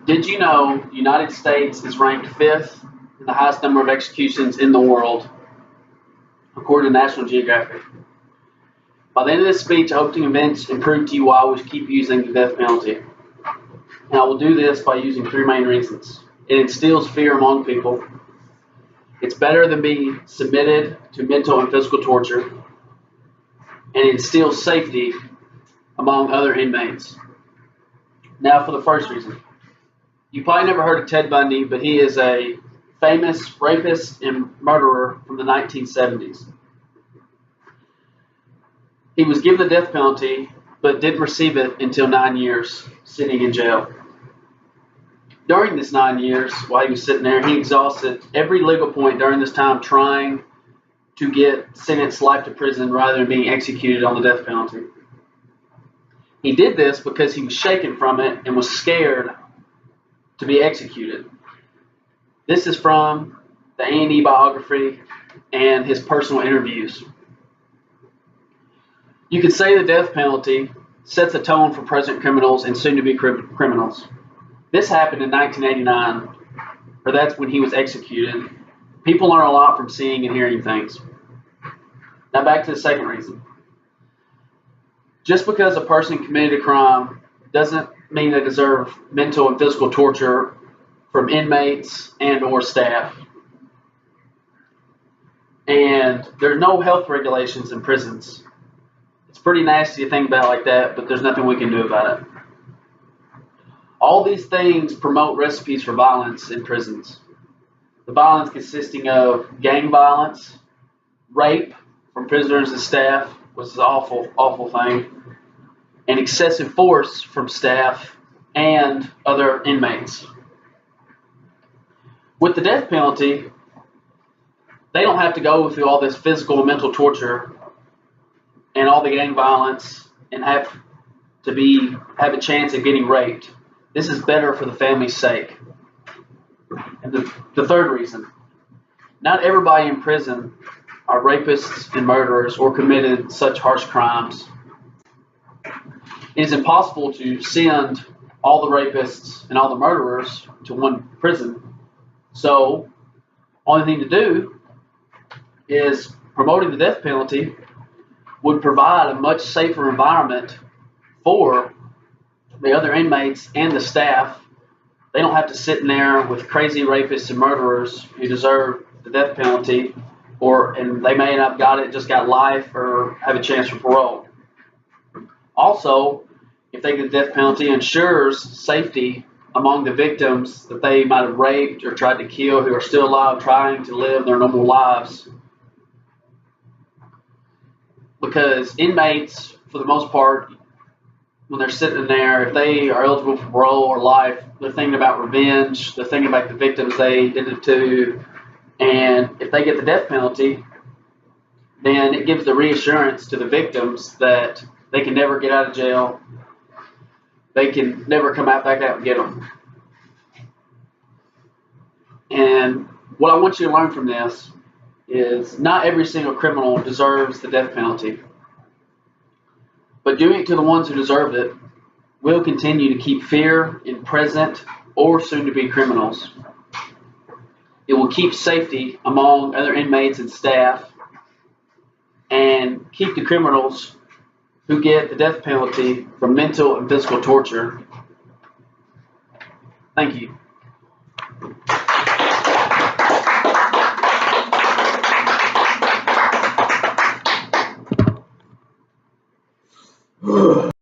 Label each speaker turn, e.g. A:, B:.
A: Did you know the United States is ranked fifth in the highest number of executions in the world, according to National Geographic? By the end of this speech, I hope to convince and prove to you why we should keep using the death penalty. And I will do this by using three main reasons. It instills fear among people. It's better than being submitted to mental and physical torture. And it instills safety among other inmates. Now for the first reason. You probably never heard of Ted Bundy, but he is a famous rapist and murderer from the 1970s. He was given the death penalty, but didn't receive it until 9 years sitting in jail. During this 9 years, while he was sitting there, he exhausted every legal point during this time trying to get sentenced life to prison rather than being executed on the death penalty. He did this because he was shaken from it and was scared to be executed. This is from the A&E biography and his personal interviews. You could say the death penalty sets a tone for present criminals and soon-to-be criminals. This happened in 1989, or that's when he was executed. People learn a lot from seeing and hearing things. Now back to the second reason. Just because a person committed a crime doesn't mean they deserve mental and physical torture from inmates and or staff. And there's no health regulations in prisons. It's pretty nasty to think about like that, but there's nothing we can do about it. All these things promote recipes for violence in prisons. The violence consisting of gang violence, rape from prisoners and staff, which is an awful, awful thing, and excessive force from staff and other inmates. With the death penalty, they don't have to go through all this physical and mental torture and all the gang violence and have a chance of getting raped. This is better for the family's sake. And the third reason, not everybody in prison are rapists and murderers or committed such harsh crimes. It is impossible to send all the rapists and all the murderers to one prison. So, only thing to do is promoting the death penalty would provide a much safer environment for the other inmates and the staff. They don't have to sit in there with crazy rapists and murderers who deserve the death penalty, and they may not have just got life or have a chance for parole. Also, if they get the death penalty, ensures safety among the victims that they might have raped or tried to kill who are still alive trying to live their normal lives. Because inmates, for the most part, when they're sitting in there, if they are eligible for parole or life, they're thinking about revenge, they're thinking about the victims they did it to, and if they get the death penalty, then it gives the reassurance to the victims that they can never get out of jail, they can never come back out and get them. And what I want you to learn from this is not every single criminal deserves the death penalty. But doing it to the ones who deserve it will continue to keep fear in present or soon-to-be criminals. It will keep safety among other inmates and staff and keep the criminals who get the death penalty from mental and physical torture. Thank you.